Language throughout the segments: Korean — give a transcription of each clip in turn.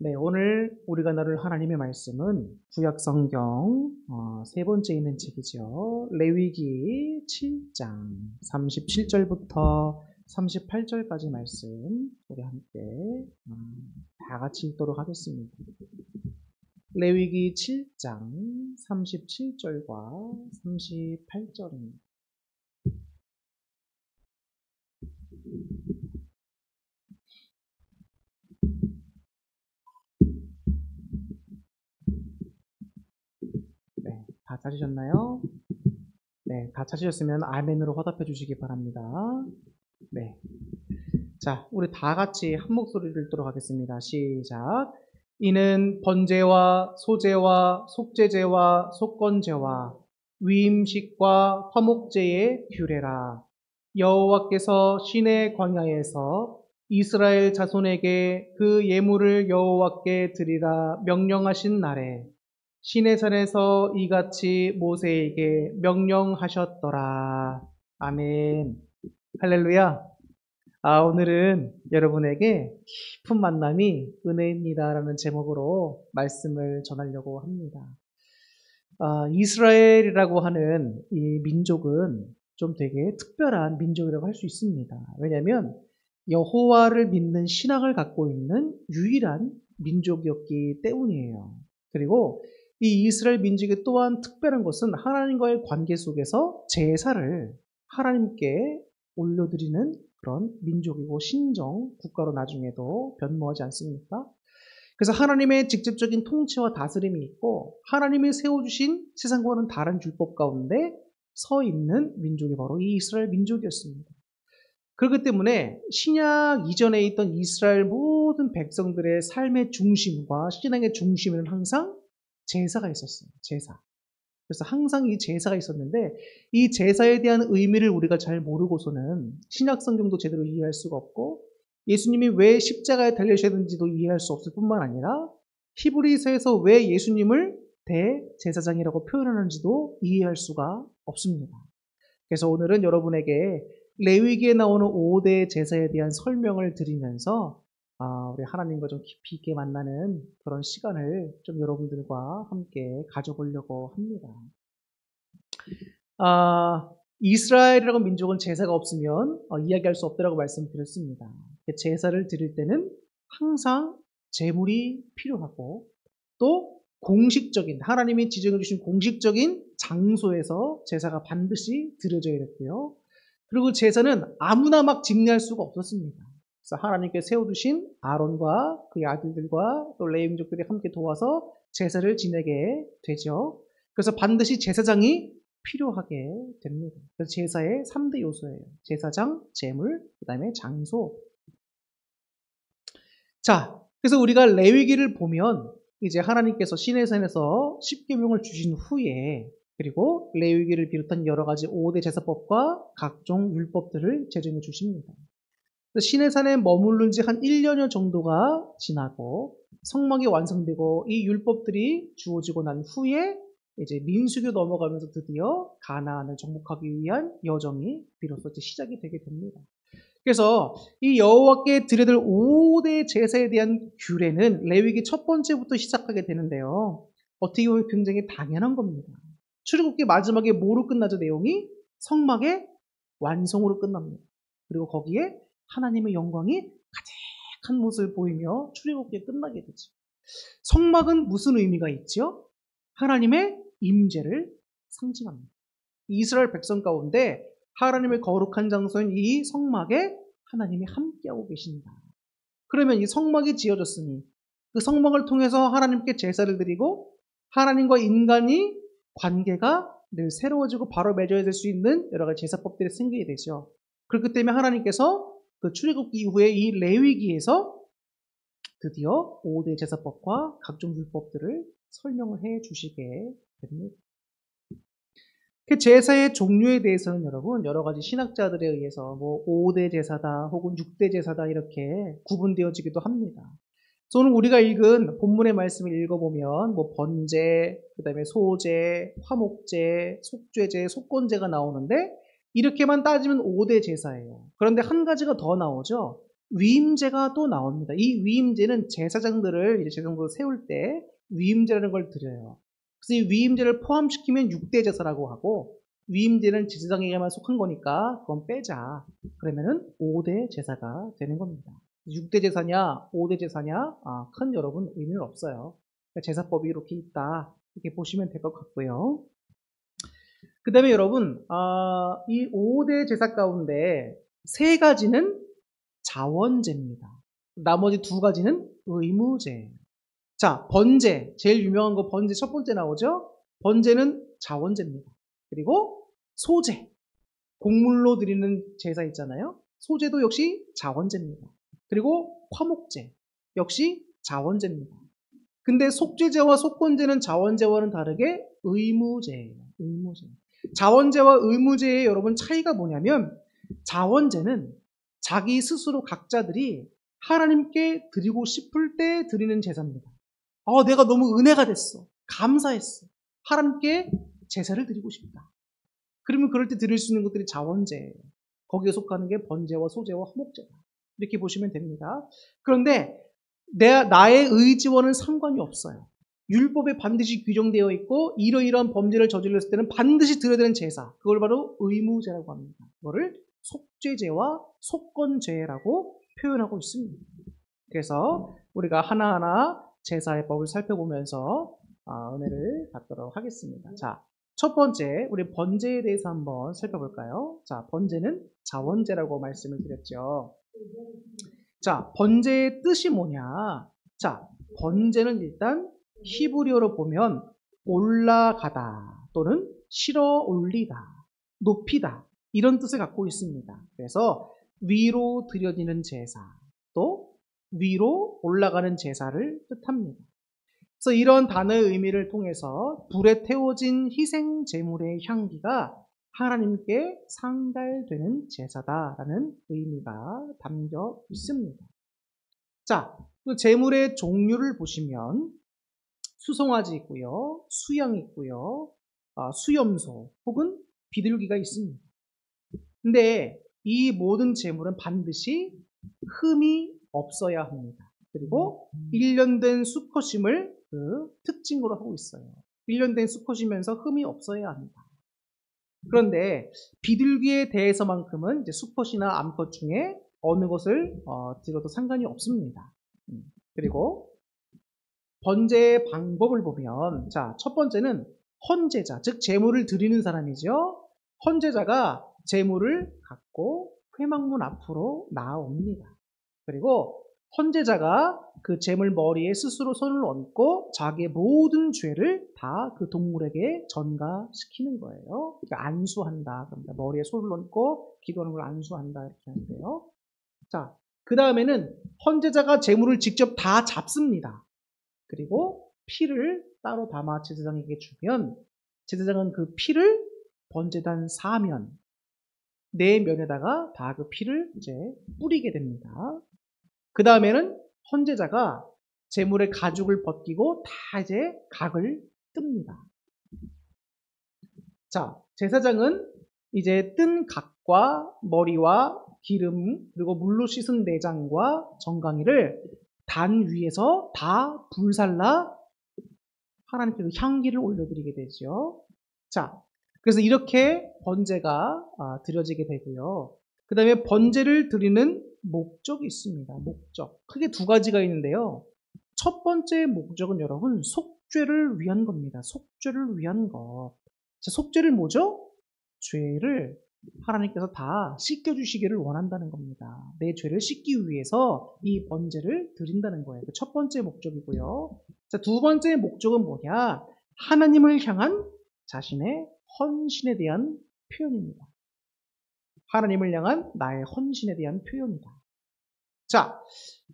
네, 오늘 우리가 나눌 하나님의 말씀은 구약성경 세 번째 있는 책이죠. 레위기 7장 37절부터 38절까지 말씀 우리 함께 다 같이 읽도록 하겠습니다. 레위기 7장 37절과 38절입니다. 네, 다 찾으셨나요? 네, 다 찾으셨으면 아멘으로 화답해 주시기 바랍니다. 네. 자, 우리 다 같이 한 목소리를 읽도록 하겠습니다. 시작. 이는 번제와 소제와 속제제와 속건제와 위임식과 화목제의 규례라. 여호와께서 시내 광야에서 이스라엘 자손에게 그 예물을 여호와께 드리라 명령하신 날에 시내산에서 이같이 모세에게 명령하셨더라. 아멘. 할렐루야. 오늘은 여러분에게 깊은 만남이 은혜입니다라는 제목으로 말씀을 전하려고 합니다. 이스라엘이라고 하는 이 민족은 좀 되게 특별한 민족이라고 할 수 있습니다. 왜냐하면 여호와를 믿는 신앙을 갖고 있는 유일한 민족이었기 때문이에요. 그리고 이 이스라엘 민족이 또한 특별한 것은 하나님과의 관계 속에서 제사를 하나님께 올려드리는 그런 민족이고 신정 국가로 나중에도 변모하지 않습니까? 그래서 하나님의 직접적인 통치와 다스림이 있고 하나님이 세워주신 세상과는 다른 율법 가운데 서 있는 민족이 바로 이 이스라엘 민족이었습니다. 그렇기 때문에 신약 이전에 있던 이스라엘 모든 백성들의 삶의 중심과 신앙의 중심에는 항상 제사가 있었어요. 제사. 그래서 항상 이 제사가 있었는데 이 제사에 대한 의미를 우리가 잘 모르고서는 신약 성경도 제대로 이해할 수가 없고 예수님이 왜 십자가에 달리셔야 되는지도 이해할 수 없을 뿐만 아니라 히브리서에서 왜 예수님을 대제사장이라고 표현하는지도 이해할 수가 없습니다. 그래서 오늘은 여러분에게 레위기에 나오는 5대 제사에 대한 설명을 드리면서 우리 하나님과 좀 깊이 있게 만나는 그런 시간을 좀 여러분들과 함께 가져보려고 합니다. 이스라엘이라고 민족은 제사가 없으면 이야기할 수 없다라고 말씀드렸습니다. 제사를 드릴 때는 항상 제물이 필요하고 또 공식적인 하나님이 지정해 주신 공식적인 장소에서 제사가 반드시 드려져야 됐고요. 그리고 제사는 아무나 막 집례할 수가 없었습니다. 그래서 하나님께 세워두신 아론과 그의 아들들과 또 레위 민족들이 함께 도와서 제사를 지내게 되죠. 그래서 반드시 제사장이 필요하게 됩니다. 그래서 제사의 3대 요소예요. 제사장, 제물, 그 다음에 장소. 자, 그래서 우리가 레위기를 보면 이제 하나님께서 시내산에서 십계명을 주신 후에 그리고 레위기를 비롯한 여러 가지 5대 제사법과 각종 율법들을 제정해 주십니다. 시내산에 머무른 지 한 1년여 정도가 지나고 성막이 완성되고 이 율법들이 주어지고 난 후에 이제 민수기 넘어가면서 드디어 가나안을 정복하기 위한 여정이 비로소 이제 시작이 되게 됩니다. 그래서 이 여호와께 드려야 될 5대 제사에 대한 규례는 레위기 첫 번째부터 시작하게 되는데요. 어떻게 보면 굉장히 당연한 겁니다. 출애굽기 마지막에 뭐로 끝나죠? 내용이 성막의 완성으로 끝납니다. 그리고 거기에 하나님의 영광이 가득한 모습을 보이며 출애굽기가 끝나게 되죠. 성막은 무슨 의미가 있죠? 하나님의 임재를 상징합니다. 이스라엘 백성 가운데 하나님의 거룩한 장소인 이 성막에 하나님이 함께하고 계신다. 그러면 이 성막이 지어졌으니 그 성막을 통해서 하나님께 제사를 드리고 하나님과 인간이 관계가 늘 새로워지고 바로 맺어야 될 수 있는 여러 가지 제사법들이 생기게 되죠. 그렇기 때문에 하나님께서 그 출애굽기 이후에 이 레위기에서 드디어 5대 제사법과 각종 율법들을 설명을 해 주시게 됩니다. 그 제사의 종류에 대해서는 여러분 여러 가지 신학자들에 의해서 뭐 5대 제사다 혹은 6대 제사다 이렇게 구분되어지기도 합니다. 오늘 우리가 읽은 본문의 말씀을 읽어보면 뭐 번제, 그 다음에 소제, 화목제, 속죄제, 속건제가 나오는데 이렇게만 따지면 5대 제사예요. 그런데 한 가지가 더 나오죠. 위임제가 또 나옵니다. 이 위임제는 제사장들을 이제 제사장으로 세울 때 위임제라는 걸 드려요. 그래서 이 위임제를 포함시키면 6대 제사라고 하고, 위임제는 제사장에게만 속한 거니까 그건 빼자. 그러면은 5대 제사가 되는 겁니다. 6대 제사냐, 5대 제사냐, 큰 여러분 의미는 없어요. 그러니까 제사법이 이렇게 있다. 이렇게 보시면 될 것 같고요. 그 다음에 여러분, 이 5대 제사 가운데 3가지는 자원제입니다. 나머지 2가지는 의무제예요. 자, 번제. 제일 유명한 거 번제 첫 번째 나오죠? 번제는 자원제입니다. 그리고 소제. 곡물로 드리는 제사 있잖아요. 소제도 역시 자원제입니다. 그리고 화목제. 역시 자원제입니다. 근데 속죄제와 속건제는 자원제와는 다르게 의무제예요. 의무제. 자원제와 의무제의 여러분 차이가 뭐냐면, 자원제는 자기 스스로 각자들이 하나님께 드리고 싶을 때 드리는 제사입니다. 내가 너무 은혜가 됐어. 감사했어. 하나님께 제사를 드리고 싶다. 그러면 그럴 때 드릴 수 있는 것들이 자원제예요. 거기에 속하는 게 번제와 소제와 화목제다. 이렇게 보시면 됩니다. 그런데 나의 의지와는 상관이 없어요. 율법에 반드시 규정되어 있고 이러이러한 범죄를 저질렀을 때는 반드시 드려야 되는 제사, 그걸 바로 의무제라고 합니다. 그거를 속죄제와 속건제라고 표현하고 있습니다. 그래서 우리가 하나하나 제사의 법을 살펴보면서 은혜를 받도록 하겠습니다. 자, 첫 번째 우리 번제에 대해서 한번 살펴볼까요? 자, 번제는 자원제라고 말씀을 드렸죠. 자, 번제의 뜻이 뭐냐? 자, 번제는 일단 히브리어로 보면 올라가다 또는 실어 올리다, 높이다, 이런 뜻을 갖고 있습니다. 그래서 위로 드려지는 제사, 또 위로 올라가는 제사를 뜻합니다. 그래서 이런 단어의 의미를 통해서 불에 태워진 희생 제물의 향기가 하나님께 상달되는 제사다라는 의미가 담겨 있습니다. 자, 그 제물의 종류를 보시면 수송아지 있고요, 수양 있고요, 수염소 혹은 비둘기가 있습니다. 근데 이 모든 제물은 반드시 흠이 없어야 합니다. 그리고 1년 된 수컷임을 그 특징으로 하고 있어요. 1년 된 수컷이면서 흠이 없어야 합니다. 그런데 비둘기에 대해서만큼은 이제 수컷이나 암컷 중에 어느 것을 드려도 상관이 없습니다. 그리고 번제의 방법을 보면, 자, 첫 번째는 헌제자, 즉 제물을 드리는 사람이죠. 헌제자가 제물을 갖고 회막문 앞으로 나옵니다. 그리고 헌제자가 그 제물 머리에 스스로 손을 얹고 자기의 모든 죄를 다 그 동물에게 전가시키는 거예요. 그러니까 안수한다. 그러니까 머리에 손을 얹고 기도하는 걸 안수한다, 이렇게 하는데요. 자, 그 다음에는 헌제자가 제물을 직접 다 잡습니다. 그리고 피를 따로 담아 제사장에게 주면 제사장은 그 피를 번제단 4면, 4면에다가 다 그 피를 이제 뿌리게 됩니다. 그 다음에는 헌제자가 제물의 가죽을 벗기고 다 이제 각을 뜹니다. 자, 제사장은 이제 뜬 각과 머리와 기름 그리고 물로 씻은 내장과 정강이를 단 위에서 다 불살라 하나님께 그 향기를 올려드리게 되죠. 자, 그래서 이렇게 번제가 드려지게 되고요. 그 다음에 번제를 드리는 목적이 있습니다. 목적. 크게 2가지가 있는데요. 첫 번째 목적은 여러분 속죄를 위한 겁니다. 속죄를 위한 것. 자, 속죄를 뭐죠? 죄를 하나님께서 다 씻겨주시기를 원한다는 겁니다. 내 죄를 씻기 위해서 이 번제를 드린다는 거예요. 첫 번째 목적이고요. 자, 2번째 목적은 뭐냐? 하나님을 향한 자신의 헌신에 대한 표현입니다. 하나님을 향한 나의 헌신에 대한 표현이다. 자,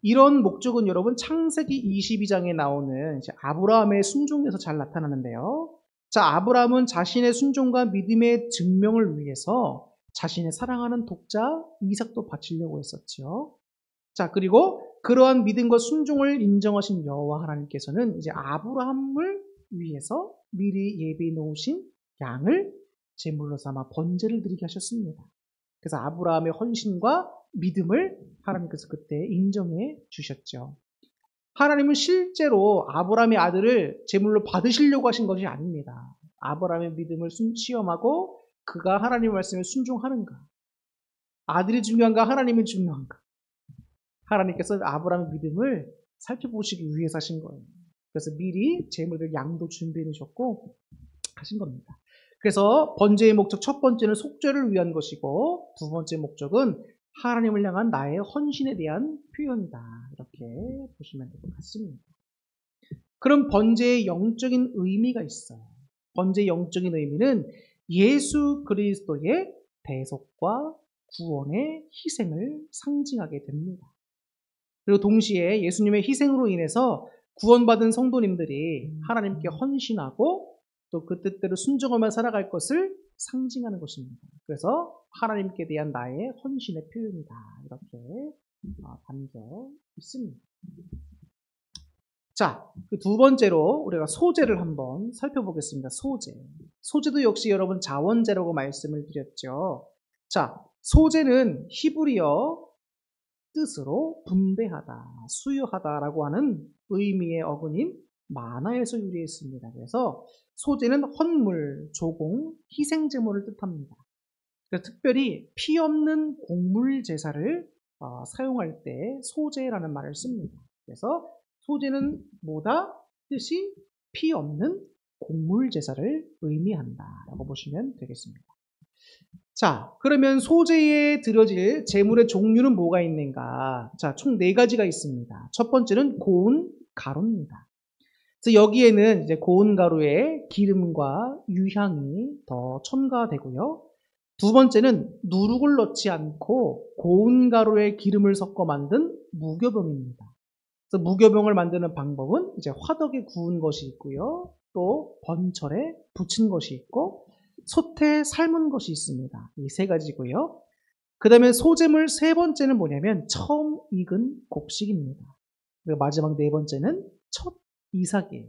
이런 목적은 여러분 창세기 22장에 나오는 이제 아브라함의 순종에서 잘 나타나는데요. 자, 아브라함은 자신의 순종과 믿음의 증명을 위해서 자신의 사랑하는 독자 이삭도 바치려고 했었죠. 자, 그리고 그러한 믿음과 순종을 인정하신 여호와 하나님께서는 이제 아브라함을 위해서 미리 예비해 놓으신 양을 제물로 삼아 번제를 드리게 하셨습니다. 그래서 아브라함의 헌신과 믿음을 하나님께서 그때 인정해 주셨죠. 하나님은 실제로 아브라함의 아들을 제물로 받으시려고 하신 것이 아닙니다. 아브라함의 믿음을 시험하고 그가 하나님의 말씀에 순종하는가, 아들이 중요한가 하나님이 중요한가, 하나님께서 아브라함의 믿음을 살펴보시기 위해서 하신 거예요. 그래서 미리 제물을 양도 준비해 놓으셨고 하신 겁니다. 그래서 번제의 목적 첫 번째는 속죄를 위한 것이고 두 번째 목적은 하나님을 향한 나의 헌신에 대한 표현이다. 이렇게 보시면 될 것 같습니다. 그럼 번제의 영적인 의미가 있어요. 번제의 영적인 의미는 예수 그리스도의 대속과 구원의 희생을 상징하게 됩니다. 그리고 동시에 예수님의 희생으로 인해서 구원받은 성도님들이 하나님께 헌신하고 또 그 뜻대로 순종하며 살아갈 것을 상징하는 것입니다. 그래서 하나님께 대한 나의 헌신의 표현이다. 이렇게 담겨 있습니다. 자, 그 두 번째로 우리가 소제를 한번 살펴보겠습니다. 소제. 소제도 역시 여러분 자원제라고 말씀을 드렸죠. 자, 소제는 히브리어 뜻으로 분배하다, 수여하다라고 하는 의미의 어근인 만화에서 유래했습니다. 그래서 소제는 헌물, 조공, 희생제물을 뜻합니다. 그래서 특별히 피 없는 곡물 제사를 사용할 때 소제라는 말을 씁니다. 그래서 소제는 뭐다? 뜻이 피 없는 곡물 제사를 의미한다라고 보시면 되겠습니다. 자, 그러면 소제에 드려질 제물의 종류는 뭐가 있는가? 자, 총 4가지가 있습니다. 첫 번째는 고운 가루입니다. 그래서 여기에는 이제 고운 가루에 기름과 유향이 더 첨가되고요. 두 번째는 누룩을 넣지 않고 고운 가루에 기름을 섞어 만든 무교병입니다. 그래서 무교병을 만드는 방법은 이제 화덕에 구운 것이 있고요. 또 번철에 부친 것이 있고 솥에 삶은 것이 있습니다. 이 3가지고요. 그 다음에 소제물 3번째는 뭐냐면 처음 익은 곡식입니다. 그리고 마지막 4번째는 첫 이삭이에요.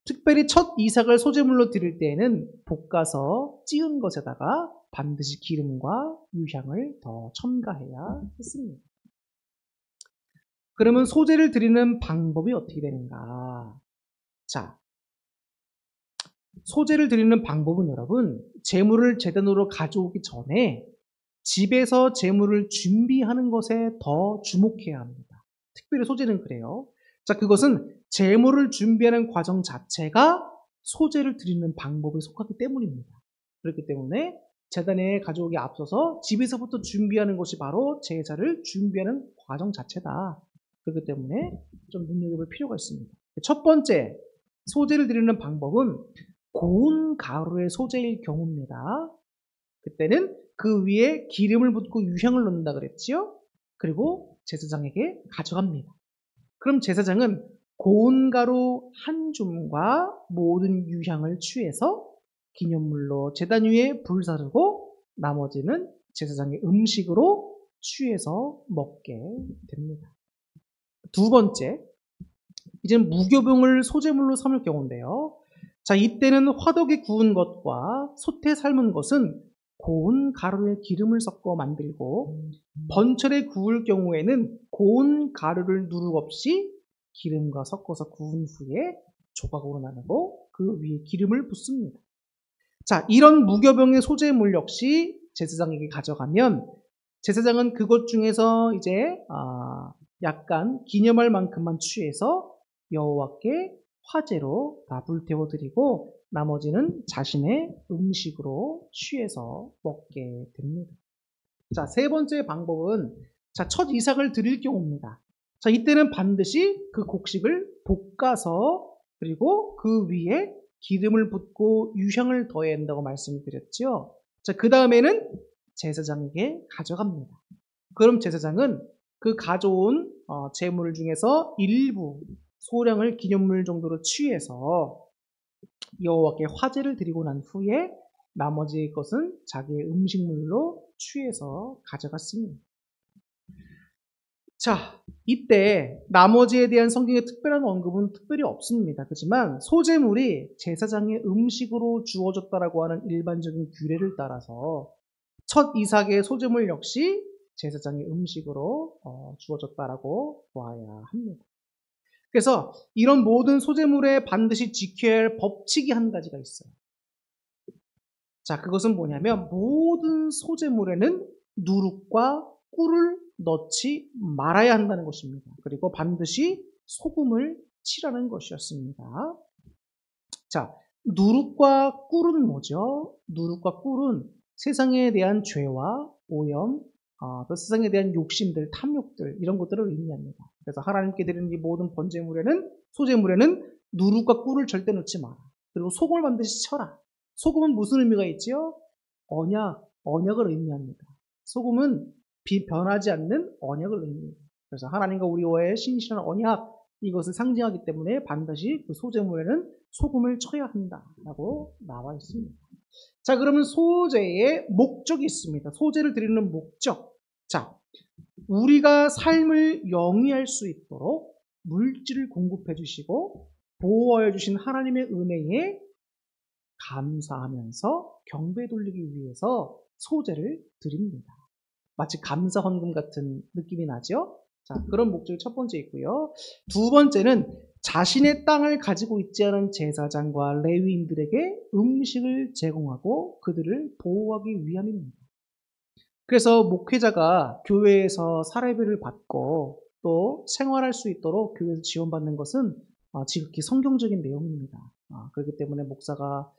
특별히 첫 이삭을 소제물로 드릴 때에는 볶아서 찌은 것에다가 반드시 기름과 유향을 더 첨가해야 했습니다. 그러면 소제를 드리는 방법이 어떻게 되는가? 자, 소제를 드리는 방법은 여러분, 제물을 제단으로 가져오기 전에 집에서 제물을 준비하는 것에 더 주목해야 합니다. 특별히 소제는 그래요. 자, 그것은 제물을 준비하는 과정 자체가 소제를 드리는 방법에 속하기 때문입니다. 그렇기 때문에 제단에 가져오기 앞서서 집에서부터 준비하는 것이 바로 제사를 준비하는 과정 자체다. 그렇기 때문에 좀 눈여겨볼 필요가 있습니다. 첫 번째, 소제를 드리는 방법은 고운 가루의 소제일 경우입니다. 그때는 그 위에 기름을 붓고 유향을 넣는다 그랬지요? 그리고 제사장에게 가져갑니다. 그럼 제사장은 고운 가루 한 줌과 모든 유향을 취해서 기념물로 제단 위에 불 사르고 나머지는 제사장의 음식으로 취해서 먹게 됩니다. 두 번째, 이제는 무교병을 소제물로 삼을 경우인데요. 자, 이때는 화덕에 구운 것과 솥에 삶은 것은 고운 가루에 기름을 섞어 만들고 번철에 구울 경우에는 고운 가루를 누룩 없이 기름과 섞어서 구운 후에 조각으로 나누고 그 위에 기름을 붓습니다. 자, 이런 무교병의 소제물 역시 제사장에게 가져가면 제사장은 그것 중에서 이제 약간 기념할 만큼만 취해서 여호와께 화제로 다 불태워드리고 나머지는 자신의 음식으로 취해서 먹게 됩니다. 자, 3번째 방법은 첫 이삭을 드릴 경우입니다. 자, 이때는 반드시 그 곡식을 볶아서 그리고 그 위에 기름을 붓고 유향을 더해야 한다고 말씀드렸죠. 자, 그 다음에는 제사장에게 가져갑니다. 그럼 제사장은 그 가져온 제물 중에서 일부 소량을 기념물 정도로 취해서 여호와께 화제를 드리고 난 후에 나머지 것은 자기의 음식물로 취해서 가져갔습니다. 자, 이때 나머지에 대한 성경의 특별한 언급은 특별히 없습니다. 그렇지만 소제물이 제사장의 음식으로 주어졌다라고 하는 일반적인 규례를 따라서 첫 이삭의 소재물 역시 제사장의 음식으로 주어졌다라고 보아야 합니다. 그래서 이런 모든 소재물에 반드시 지켜야 할 법칙이 한 가지가 있어요. 자, 그것은 뭐냐면 모든 소재물에는 누룩과 꿀을 넣지 말아야 한다는 것입니다. 그리고 반드시 소금을 칠하는 것이었습니다. 자, 누룩과 꿀은 뭐죠? 누룩과 꿀은 세상에 대한 죄와 오염, 또 세상에 대한 욕심들, 탐욕들 이런 것들을 의미합니다. 그래서 하나님께 드리는 이 모든 번제물에는 소제물에는 누룩과 꿀을 절대 넣지 마라. 그리고 소금을 반드시 쳐라. 소금은 무슨 의미가 있지요? 언약을 의미합니다. 소금은 변하지 않는 언약을 의미합니다. 그래서 하나님과 우리와의 신실한 언약 이것을 상징하기 때문에 반드시 그 소제물에는 소금을 쳐야 한다라고 나와 있습니다. 자, 그러면 소제의 목적이 있습니다. 소제를 드리는 목적. 자, 우리가 삶을 영위할 수 있도록 물질을 공급해 주시고 보호하여 주신 하나님의 은혜에 감사하면서 경배 돌리기 위해서 소제를 드립니다. 마치 감사 헌금 같은 느낌이 나죠? 자, 그런 목적이 첫 번째 있고요. 두 번째는 자신의 땅을 가지고 있지 않은 제사장과 레위인들에게 음식을 제공하고 그들을 보호하기 위함입니다. 그래서 목회자가 교회에서 사례비를 받고 또 생활할 수 있도록 교회에서 지원받는 것은 지극히 성경적인 내용입니다. 그렇기 때문에 목사가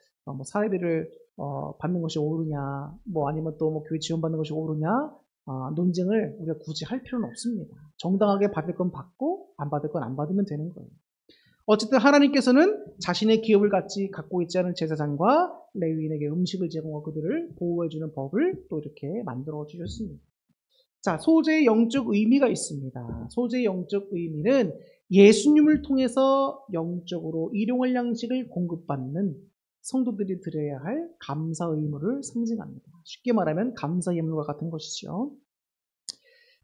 사례비를 받는 것이 옳으냐, 아니면 또 교회 지원받는 것이 옳으냐, 논쟁을 우리가 굳이 할 필요는 없습니다. 정당하게 받을 건 받고 안 받을 건 안 받으면 되는 거예요. 어쨌든 하나님께서는 자신의 기업을 갖고 있지 않은 제사장과 레위인에게 음식을 제공하고 그들을 보호해주는 법을 또 이렇게 만들어 주셨습니다. 자, 소제의 영적 의미가 있습니다. 소제의 영적 의미는 예수님을 통해서 영적으로 일용할 양식을 공급받는 성도들이 드려야 할 감사 의무를 상징합니다. 쉽게 말하면 감사 예물과 같은 것이죠.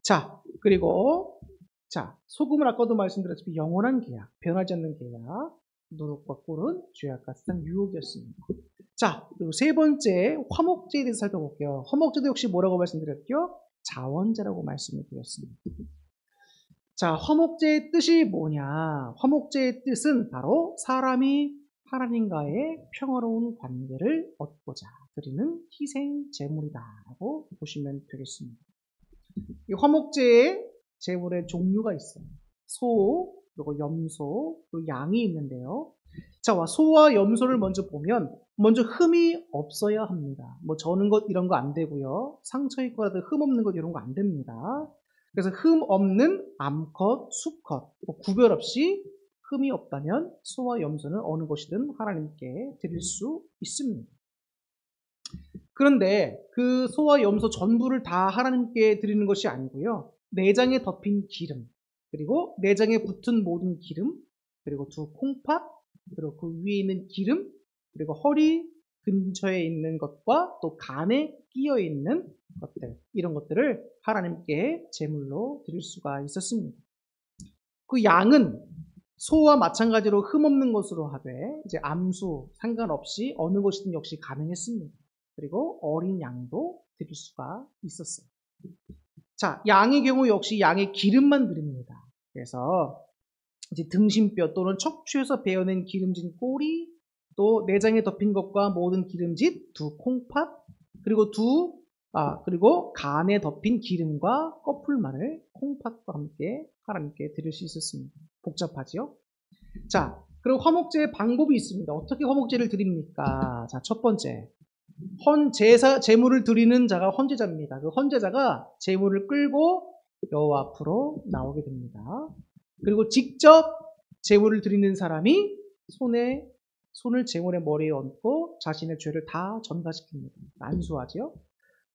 자, 그리고 소금은 아까도 말씀드렸지만 영원한 계약, 변하지 않는 계약, 누룩과 꿀은 죄악과 세상 유혹이었습니다. 자, 그리고 세 번째 화목제에 대해서 살펴볼게요. 화목제도 역시 뭐라고 말씀드렸죠? 자원제라고 말씀을 드렸습니다. 자, 화목제의 뜻이 뭐냐? 화목제의 뜻은 바로 사람이 하나님과의 평화로운 관계를 얻고자 드리는 희생 제물이다라고 보시면 되겠습니다. 이 화목제의 제물의 종류가 있어요. 소, 그리고 염소, 그리고 양이 있는데요. 자, 소와 염소를 먼저 보면 먼저 흠이 없어야 합니다. 저는 것 이런 거 안 되고요. 상처 있고 라도 흠 없는 것 이런 거 안 됩니다. 그래서 흠 없는 암컷, 수컷 구별 없이 흠이 없다면 소와 염소는 어느 것이든 하나님께 드릴 수 있습니다. 그런데 그 소와 염소 전부를 다 하나님께 드리는 것이 아니고요. 내장에 덮인 기름, 그리고 내장에 붙은 모든 기름, 그리고 두 콩팥, 그리고 그 위에 있는 기름, 그리고 허리 근처에 있는 것과 또 간에 끼어 있는 것들, 이런 것들을 하나님께 제물로 드릴 수가 있었습니다. 그 양은 소와 마찬가지로 흠없는 것으로 하되 이제 암수 상관없이 어느 것이든 역시 가능했습니다. 그리고 어린 양도 드릴 수가 있었어요. 자, 양의 경우 역시 양의 기름만 드립니다. 그래서 이제 등심뼈 또는 척추에서 베어낸 기름진 꼬리, 또 내장에 덮인 것과 모든 기름짓 두 콩팥, 그리고 간에 덮인 기름과 꺼풀만을 콩팥과 함께 하나님께 드릴 수 있었습니다. 복잡하지요? 자, 그리고 화목제의 방법이 있습니다. 어떻게 화목제를 드립니까? 자, 첫 번째. 제물을 드리는 자가 헌제자입니다. 그 헌제자가 제물을 끌고 여호와 앞으로 나오게 됩니다. 그리고 직접 제물을 드리는 사람이 손을 제물의 머리에 얹고 자신의 죄를 다 전가시킵니다. 안수하죠.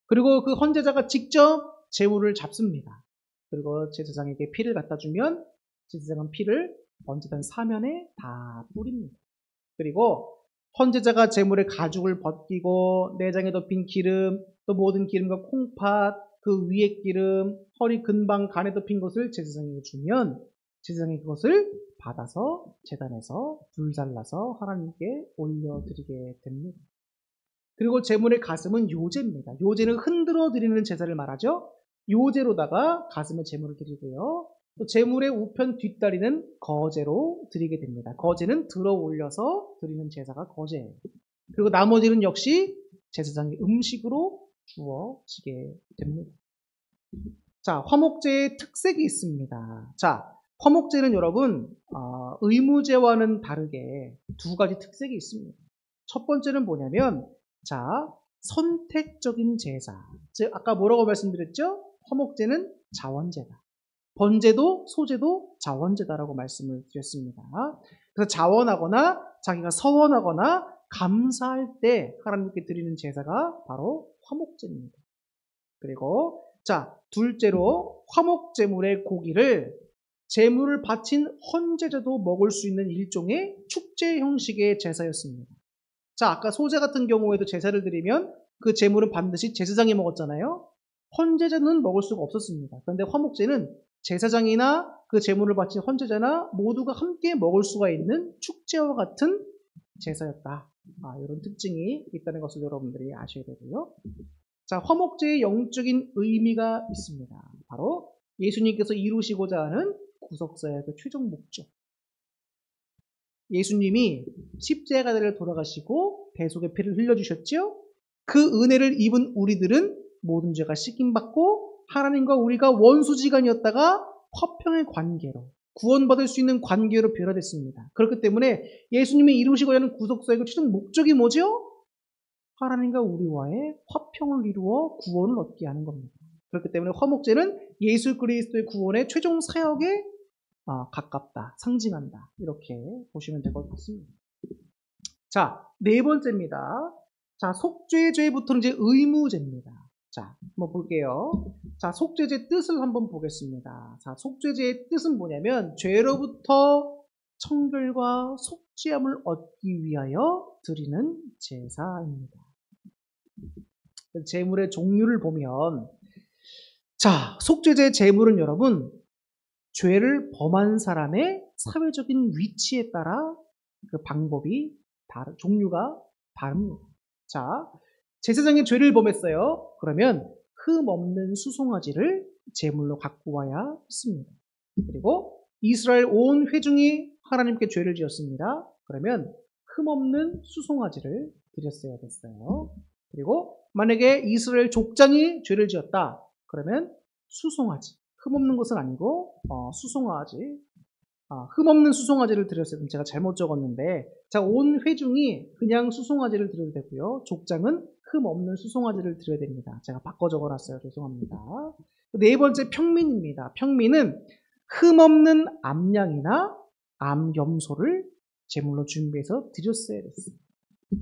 그리고 그 헌제자가 직접 제물을 잡습니다. 그리고 제사장에게 피를 갖다 주면 제사장은 피를 번제단 사면에 다 뿌립니다. 그리고 헌제자가 제물의 가죽을 벗기고 내장에 덮인 기름, 또 모든 기름과 콩팥, 그 위에 기름, 허리 근방 간에 덮인 것을 제사장에게 주면 제사장이 그것을 받아서 제단에서 불살라서 하나님께 올려드리게 됩니다. 그리고 제물의 가슴은 요제입니다. 요제는 흔들어 드리는 제사를 말하죠. 요제로다가 가슴에 제물을 드리고요. 또 제물의 우편 뒷다리는 거제로 드리게 됩니다. 거제는 들어 올려서 드리는 제사가 거제예요. 그리고 나머지는 역시 제사장의 음식으로 주어지게 됩니다. 자, 화목제의 특색이 있습니다. 자, 화목제는 여러분 의무제와는 다르게 두 가지 특색이 있습니다. 첫 번째는 뭐냐면 자, 선택적인 제사. 즉 아까 뭐라고 말씀드렸죠? 화목제는 자원제다. 번제도 소제도 자원제다라고 말씀을 드렸습니다. 그래서 자원하거나 자기가 서원하거나 감사할 때 하나님께 드리는 제사가 바로 화목제입니다. 그리고 자, 둘째로 화목제물의 고기를 제물을 바친 헌제자도 먹을 수 있는 일종의 축제 형식의 제사였습니다. 자, 아까 소제 같은 경우에도 제사를 드리면 그 제물은 반드시 제사장이 먹었잖아요. 헌제자는 먹을 수가 없었습니다. 그런데 화목제는 제사장이나 그 제물을 바친 헌제자나 모두가 함께 먹을 수가 있는 축제와 같은 제사였다. 이런 특징이 있다는 것을 여러분들이 아셔야 되고요. 자, 화목제의 영적인 의미가 있습니다. 바로 예수님께서 이루시고자 하는 구속사의 그 최종 목적. 예수님이 십자가를 돌아가시고 대속의 피를 흘려주셨죠? 그 은혜를 입은 우리들은 모든 죄가 씻김받고 하나님과 우리가 원수지간이었다가 화평의 관계로 구원받을 수 있는 관계로 변화됐습니다. 그렇기 때문에 예수님이 이루시고자 하는 구속사의 그 최종 목적이 뭐죠? 하나님과 우리와의 화평을 이루어 구원을 얻게 하는 겁니다. 그렇기 때문에 화목제는 예수 그리스도의 구원의 최종 사역에 가깝다, 상징한다. 이렇게 보시면 될 것 같습니다. 자, 네 번째입니다. 자, 속죄제부터는 이제 의무제입니다. 자, 한번 볼게요. 자, 속죄제 뜻을 한번 보겠습니다. 자, 속죄제의 뜻은 뭐냐면 죄로부터 청결과 속죄함을 얻기 위하여 드리는 제사입니다. 제물의 종류를 보면 자, 속죄제 제물은 여러분 죄를 범한 사람의 사회적인 위치에 따라 그 방법이 종류가 다릅니다. 자, 제사장이 죄를 범했어요. 그러면 흠 없는 수송아지를 제물로 갖고 와야 했습니다. 그리고 이스라엘 온 회중이 하나님께 죄를 지었습니다. 그러면 흠 없는 수송아지를 드렸어야 됐어요. 그리고 만약에 이스라엘 족장이 죄를 지었다. 그러면 수송아지, 흠 없는 것은 아니고 수송아지, 흠 없는 수송아지를 드렸어야 됩니다. 제가 잘못 적었는데 자, 온 회중이 그냥 수송아지를 드려도 되고요. 족장은 흠 없는 수송아지를 드려야 됩니다. 제가 바꿔 적어놨어요. 죄송합니다. 네 번째 평민입니다. 평민은 흠 없는 암양이나 암염소를 제물로 준비해서 드렸어야 됐습니다.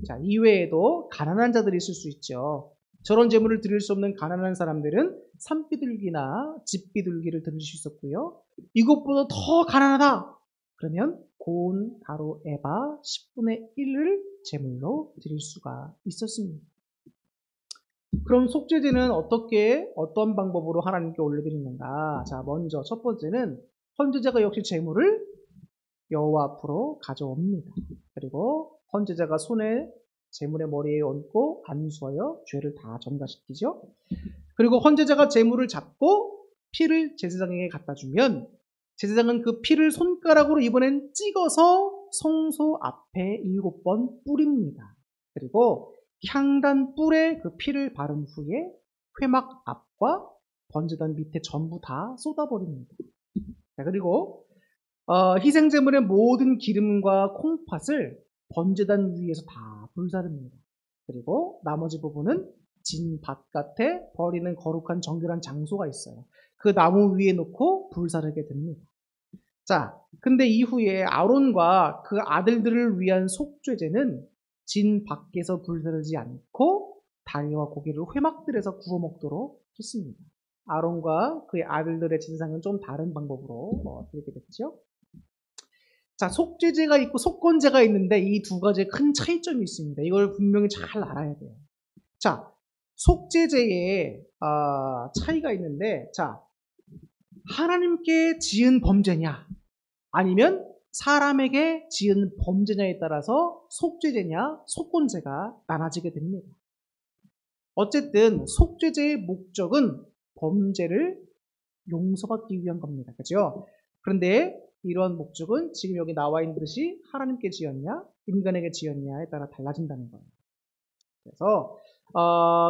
자, 이외에도 가난한 자들이 있을 수 있죠. 저런 제물을 드릴 수 없는 가난한 사람들은 산비둘기나 집비둘기를 드릴 수 있었고요. 이것보다 더 가난하다. 그러면 고운 가루 에바 10분의 1을 제물로 드릴 수가 있었습니다. 그럼 속죄제는 어떤 방법으로 하나님께 올려드리는가? 자, 먼저 첫 번째는 헌제자가 역시 제물을 여호와 앞으로 가져옵니다. 그리고 헌제자가 손에 제물의 머리에 얹고 안수하여 죄를 다 전가시키죠. 그리고 헌제자가 제물을 잡고 피를 제사장에게 갖다 주면 제사장은 그 피를 손가락으로 이번엔 찍어서 성소 앞에 7번 뿌립니다. 그리고 향단 뿔에 그 피를 바른 후에 회막 앞과 번제단 밑에 전부 다 쏟아버립니다. 자, 그리고 희생제물의 모든 기름과 콩팥을 번제단 위에서 다 불사릅니다. 그리고 나머지 부분은 진 바깥에 버리는 거룩한 정결한 장소가 있어요. 그 나무 위에 놓고 불사르게 됩니다. 자, 근데 이후에 아론과 그 아들들을 위한 속죄제는 진 밖에서 불사르지 않고 다리와 고기를 회막들에서 구워 먹도록 했습니다. 아론과 그의 아들들의 제사상은 좀 다른 방법으로 드리게 됐죠. 자, 속죄제가 있고 속건제가 있는데 이 두 가지의 큰 차이점이 있습니다. 이걸 분명히 잘 알아야 돼요. 자, 속죄제에 차이가 있는데, 자, 하나님께 지은 범죄냐 아니면 사람에게 지은 범죄냐에 따라서 속죄제냐 속건제가 나눠지게 됩니다. 어쨌든 속죄제의 목적은 범죄를 용서받기 위한 겁니다. 그죠? 그런데 이러한 목적은 지금 여기 나와 있는 듯이 하나님께 지었냐, 인간에게 지었냐에 따라 달라진다는 거예요. 그래서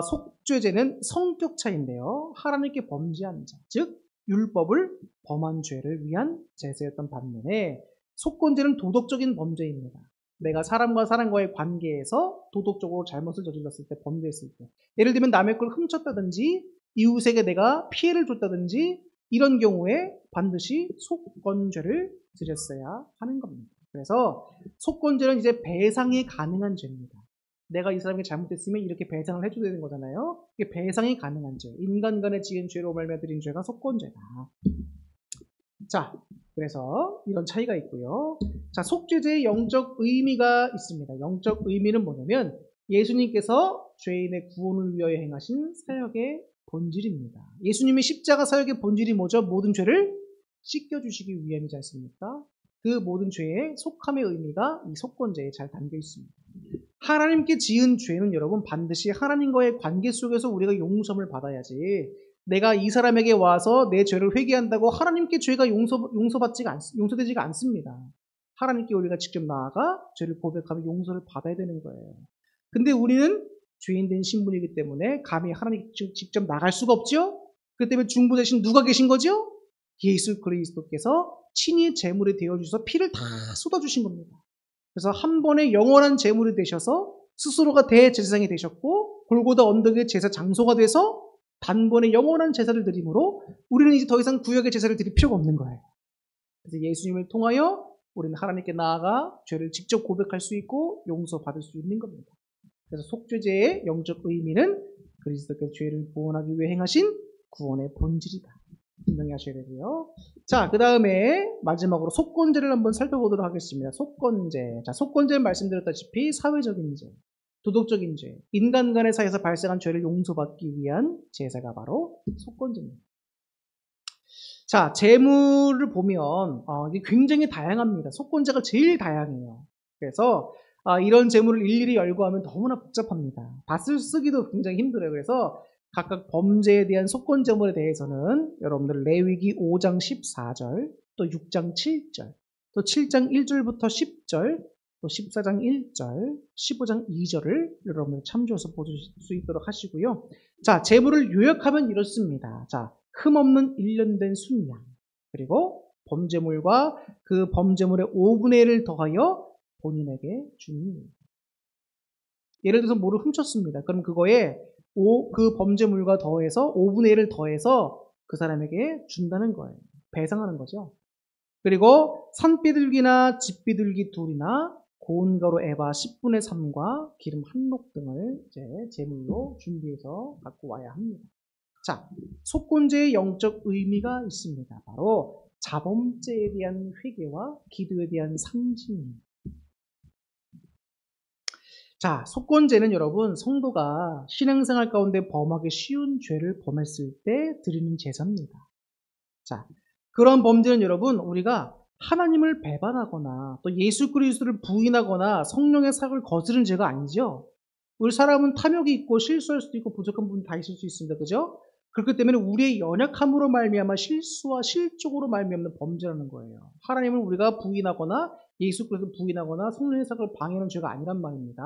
속죄제는 성격 차이인데요. 하나님께 범죄한 자, 즉 율법을 범한 죄를 위한 제사였던 반면에 속건제는 도덕적인 범죄입니다. 내가 사람과 사람과의 관계에서 도덕적으로 잘못을 저질렀을 때, 범죄했을 때, 예를 들면 남의 걸 훔쳤다든지 이웃에게 내가 피해를 줬다든지 이런 경우에 반드시 속건죄를 드렸어야 하는 겁니다. 그래서 속건죄는 이제 배상이 가능한 죄입니다. 내가 이 사람에게 잘못했으면 이렇게 배상을 해줘야 되는 거잖아요. 이게 배상이 가능한 죄. 인간 간에 지은 죄로 말미암아 드린 죄가 속건죄다. 자, 그래서 이런 차이가 있고요. 자, 속죄제의 영적 의미가 있습니다. 영적 의미는 뭐냐면 예수님께서 죄인의 구원을 위하여 행하신 사역의 본질입니다. 예수님의 십자가 사역의 본질이 뭐죠? 모든 죄를 씻겨주시기 위함이지 않습니까? 그 모든 죄의 속함의 의미가 이 속건제에 잘 담겨 있습니다. 하나님께 지은 죄는 여러분 반드시 하나님과의 관계 속에서 우리가 용서를 받아야지, 내가 이 사람에게 와서 내 죄를 회개한다고 하나님께 죄가 용서되지가 않습니다. 하나님께 우리가 직접 나아가 죄를 고백하며 용서를 받아야 되는 거예요. 근데 우리는 죄인된 신분이기 때문에 감히 하나님께 직접 나갈 수가 없죠? 그렇기 때문에 중보 대신 누가 계신 거죠? 예수 그리스도께서 친히 제물이 되어주셔서 피를 다 쏟아주신 겁니다. 그래서 한 번에 영원한 제물이 되셔서 스스로가 대제사장이 되셨고 골고다 언덕의 제사 장소가 돼서 단번에 영원한 제사를 드림으로 우리는 이제 더 이상 구역의 제사를 드릴 필요가 없는 거예요. 그래서 예수님을 통하여 우리는 하나님께 나아가 죄를 직접 고백할 수 있고 용서받을 수 있는 겁니다. 그래서 속죄제의 영적 의미는 그리스도께서 죄를 구원하기 위해 행하신 구원의 본질이다. 분명히 하셔야 되고요. 자, 그 다음에 마지막으로 속건제를 한번 살펴보도록 하겠습니다. 속건제. 자, 속건제는 말씀드렸다시피 사회적인 죄, 도덕적인 죄, 인간 간의 사이에서 발생한 죄를 용서받기 위한 제사가 바로 속건제입니다. 자, 제물을 보면 이게 굉장히 다양합니다. 속건제가 제일 다양해요. 그래서 이런 제물을 일일이 열거하면 너무나 복잡합니다. 다 쓰기도 굉장히 힘들어요. 그래서 각각 범죄에 대한 속건제물에 대해서는 여러분들 레위기 5장 14절, 또 6장 7절, 또 7장 1절부터 10절, 또 14장 1절, 15장 2절을 여러분들 참조해서 보실 수 있도록 하시고요. 자, 제물을 요약하면 이렇습니다. 자, 흠없는 1년 된 순양, 그리고 범죄물과 그 범죄물의 5분의 1을 더하여 본인에게 주는. 예를 들어서 뭐를 훔쳤습니다. 그럼 그거에 그 범죄물과 더해서 5분의 1을 더해서 그 사람에게 준다는 거예요. 배상하는 거죠. 그리고 산비둘기나 집비둘기 둘이나 고운 가루 에바 10분의 3과 기름 한 몫 등을 이제 제물로 준비해서 갖고 와야 합니다. 자, 속건제의 영적 의미가 있습니다. 바로 자범죄에 대한 회개와 기도에 대한 상징입니다. 자, 속건제는 여러분 성도가 신앙생활 가운데 범하기 쉬운 죄를 범했을 때 드리는 제사입니다. 자, 그런 범죄는 여러분 우리가 하나님을 배반하거나 또 예수 그리스도를 부인하거나 성령의 사역을 거스른 죄가 아니죠. 우리 사람은 탐욕이 있고 실수할 수도 있고 부족한 부분 다 있을 수 있습니다. 그죠? 그렇기 때문에 우리의 연약함으로 말미암아 실수와 실족으로 말미암는 범죄라는 거예요. 하나님을 우리가 부인하거나 예수 그리스도를 부인하거나 성령의 사역을 방해하는 죄가 아니란 말입니다.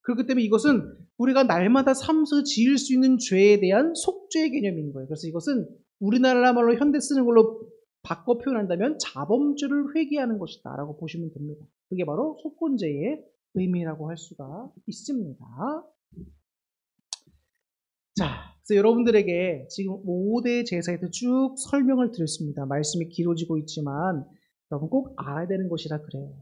그렇기 때문에 이것은 우리가 날마다 삶에서 지을 수 있는 죄에 대한 속죄의 개념인 거예요. 그래서 이것은 우리나라 말로 현대 쓰는 걸로 바꿔 표현한다면 자범죄를 회개하는 것이다 라고 보시면 됩니다. 그게 바로 속건제의 의미라고 할 수가 있습니다. 자, 그래서 여러분들에게 지금 5대 제사에 대해서 쭉 설명을 드렸습니다. 말씀이 길어지고 있지만 여러분 꼭 알아야 되는 것이라 그래요.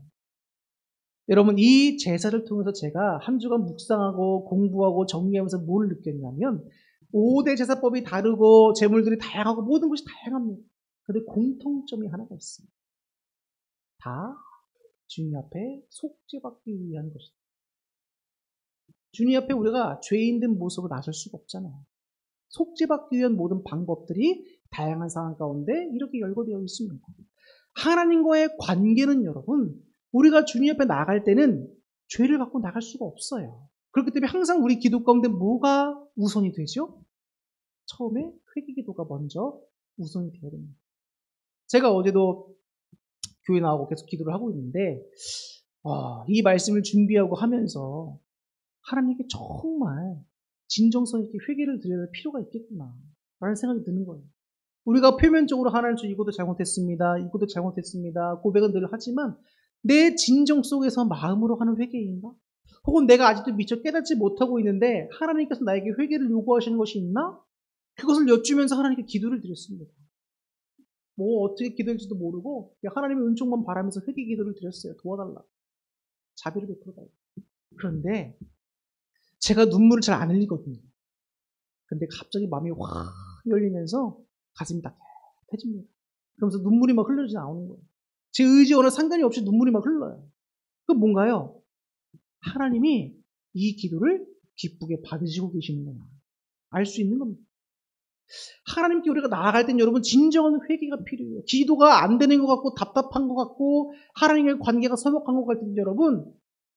여러분 이 제사를 통해서 제가 한 주간 묵상하고 공부하고 정리하면서 뭘 느꼈냐면 5대 제사법이 다르고 제물들이 다양하고 모든 것이 다양합니다. 그런데 공통점이 하나가 있습니다. 다 주님 앞에 속죄받기 위한 것이다. 주님 앞에 우리가 죄인 된 모습으로 나설 수가 없잖아요. 속죄받기 위한 모든 방법들이 다양한 상황 가운데 이렇게 열거되어 있습니다. 하나님과의 관계는 여러분 우리가 주님 앞에 나갈 때는 죄를 갖고 나갈 수가 없어요. 그렇기 때문에 항상 우리 기도 가운데 뭐가 우선이 되죠? 처음에 회개기도가 먼저 우선이 되어야 됩니다. 제가 어제도 교회 나오고 계속 기도를 하고 있는데 이 말씀을 준비하고 하면서 하나님께 정말 진정성 있게 회개를 드려야 할 필요가 있겠구나 라는 생각이 드는 거예요. 우리가 표면적으로 하나님 저 이것도 잘못했습니다. 이것도 잘못했습니다. 고백은 늘 하지만 내 진정 속에서 마음으로 하는 회개인가? 혹은 내가 아직도 미처 깨닫지 못하고 있는데 하나님께서 나에게 회개를 요구하시는 것이 있나? 그것을 여쭈면서 하나님께 기도를 드렸습니다. 뭐 어떻게 기도할지도 모르고 하나님의 은총만 바라면서 회개 기도를 드렸어요. 도와달라. 자비를 베풀어달라. 그런데 제가 눈물을 잘 안 흘리거든요. 근데 갑자기 마음이 확 열리면서 가슴이 따뜻해집니다. 그러면서 눈물이 막 흘러지 나오는 거예요. 제 의지와는 상관이 없이 눈물이 막 흘러요. 그건 뭔가요? 하나님이 이 기도를 기쁘게 받으시고 계시는구나. 알 수 있는 겁니다. 하나님께 우리가 나아갈 땐 여러분 진정한 회개가 필요해요. 기도가 안 되는 것 같고 답답한 것 같고 하나님과의 관계가 서먹한 것 같을 때 여러분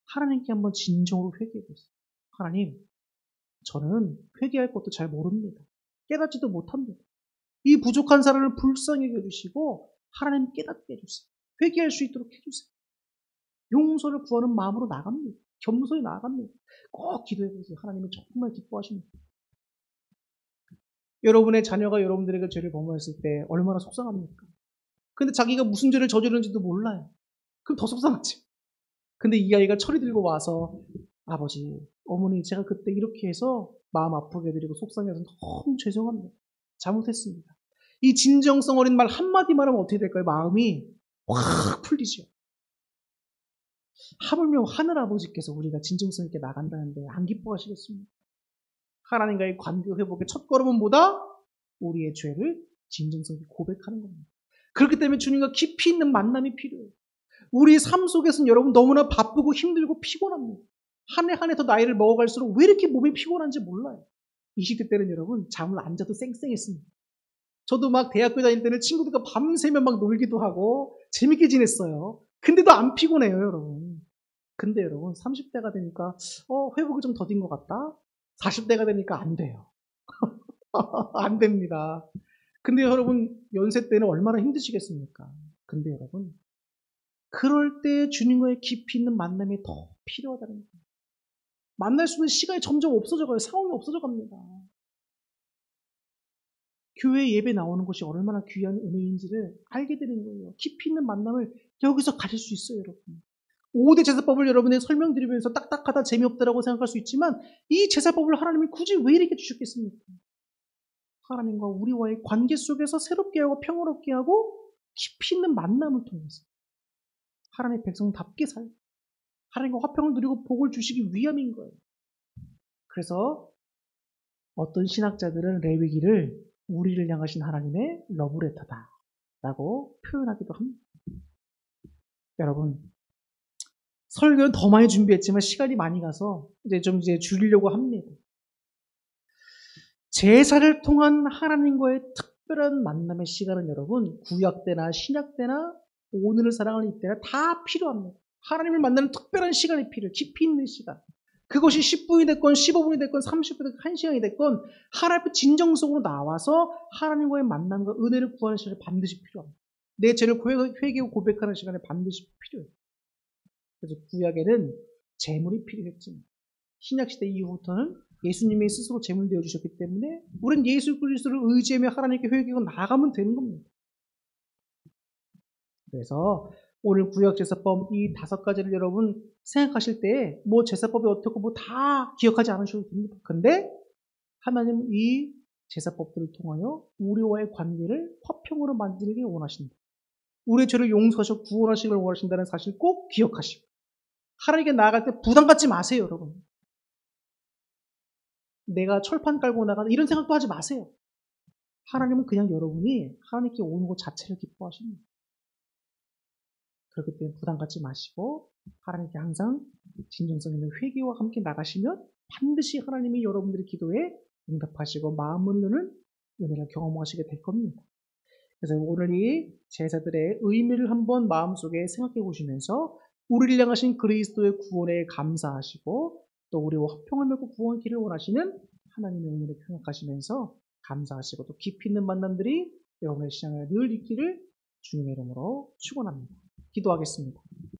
하나님께 한번 진정으로 회개해 보세요. 하나님, 저는 회개할 것도 잘 모릅니다. 깨닫지도 못합니다. 이 부족한 사람을 불쌍히 여겨주시고 하나님 깨닫게 해주세요. 회개할 수 있도록 해주세요. 용서를 구하는 마음으로 나갑니다. 겸손히 나아갑니다. 꼭 기도해보세요. 하나님은 정말 기뻐하십니다. 여러분의 자녀가 여러분들에게 죄를 범했을 때 얼마나 속상합니까? 근데 자기가 무슨 죄를 저지르는지도 몰라요. 그럼 더 속상하지. 근데 이 아이가 철이 들고 와서 아버지, 어머니 제가 그때 이렇게 해서 마음 아프게 해드리고 속상해서 너무 죄송합니다. 잘못했습니다. 이 진정성 어린 말 한마디 말하면 어떻게 될까요? 마음이 확 풀리죠. 하물며 하늘아버지께서 우리가 진정성 있게 나간다는데 안 기뻐하시겠습니까? 하나님과의 관계 회복의 첫 걸음은 뭐다? 우리의 죄를 진정성 있게 고백하는 겁니다. 그렇기 때문에 주님과 깊이 있는 만남이 필요해요. 우리 삶 속에서는 여러분 너무나 바쁘고 힘들고 피곤합니다. 한 해 한 해 더 나이를 먹어갈수록 왜 이렇게 몸이 피곤한지 몰라요. 20대 때는 여러분 잠을 안 자도 쌩쌩했습니다. 저도 막 대학교 다닐 때는 친구들과 밤새면 막 놀기도 하고 재밌게 지냈어요. 근데도 안 피곤해요, 여러분. 근데 여러분 30대가 되니까 회복이 좀 더딘 것 같다. 40대가 되니까 안 돼요. 안 됩니다. 근데 여러분 연세 때는 얼마나 힘드시겠습니까? 근데 여러분 그럴 때 주님과의 깊이 있는 만남이 더 필요하다는 거예요. 만날 수 있는 시간이 점점 없어져 가요. 상황이 없어져 갑니다. 교회 예배 나오는 것이 얼마나 귀한 은혜인지를 알게 되는 거예요. 깊이 있는 만남을 여기서 가질 수 있어요, 여러분. 5대 제사법을 여러분에게 설명드리면서 딱딱하다, 재미없다라고 생각할 수 있지만 이 제사법을 하나님이 굳이 왜 이렇게 주셨겠습니까? 하나님과 우리와의 관계 속에서 새롭게 하고 평화롭게 하고 깊이 있는 만남을 통해서 하나님의 백성답게 살고 하나님과 화평을 누리고 복을 주시기 위함인 거예요. 그래서 어떤 신학자들은 레위기를 우리를 향하신 하나님의 러브레터다 라고 표현하기도 합니다. 여러분 설교는 더 많이 준비했지만 시간이 많이 가서 이제 줄이려고 합니다. 제사를 통한 하나님과의 특별한 만남의 시간은 여러분 구약 때나 신약 때나 오늘을 사랑하는 이때나 다 필요합니다. 하나님을 만나는 특별한 시간이 필요해요. 깊이 있는 시간. 그것이 10분이 됐건 15분이 됐건 30분이 됐건 1시간이 됐건 하나님의 진정성으로 나와서 하나님과의 만남과 은혜를 구하는 시간이 반드시 필요합니다. 내 죄를 회개하고 고백하는 시간이 반드시 필요해요. 그래서 구약에는 제물이 필요했지만 신약시대 이후부터는 예수님이 스스로 제물 되어주셨기 때문에 우리는 예수 그리스도를 의지하며 하나님께 회개하고 나가면 되는 겁니다. 그래서 오늘 구약제사법 이 5가지를 여러분 생각하실 때 뭐 제사법이 어떻고 뭐 다 기억하지 않으셔도 됩니다. 근데 하나님은 이 제사법들을 통하여 우리와의 관계를 화평으로 만들기 원하신다. 우리의 죄를 용서하셔 구원하시길 원하신다는 사실 꼭 기억하시고 하나님께 나아갈 때 부담 갖지 마세요, 여러분. 내가 철판 깔고 나가다 이런 생각도 하지 마세요. 하나님은 그냥 여러분이 하나님께 오는 것 자체를 기뻐하십니다. 그렇기 때문에 부담 갖지 마시고 하나님께 항상 진정성 있는 회개와 함께 나가시면 반드시 하나님이 여러분들의 기도에 응답하시고 마음을 여는 은혜를 경험하시게 될 겁니다. 그래서 오늘 이 제사들의 의미를 한번 마음속에 생각해 보시면서 우리를 향하신 그리스도의 구원에 감사하시고 또 우리와 화평을 맺고 구원을 기를 원하시는 하나님의 은혜를 생각하시면서 감사하시고 또 깊이 있는 만남들이 여러분의 신앙을 늘 있기를 주님의 이름으로 축원합니다. 기도하겠습니다.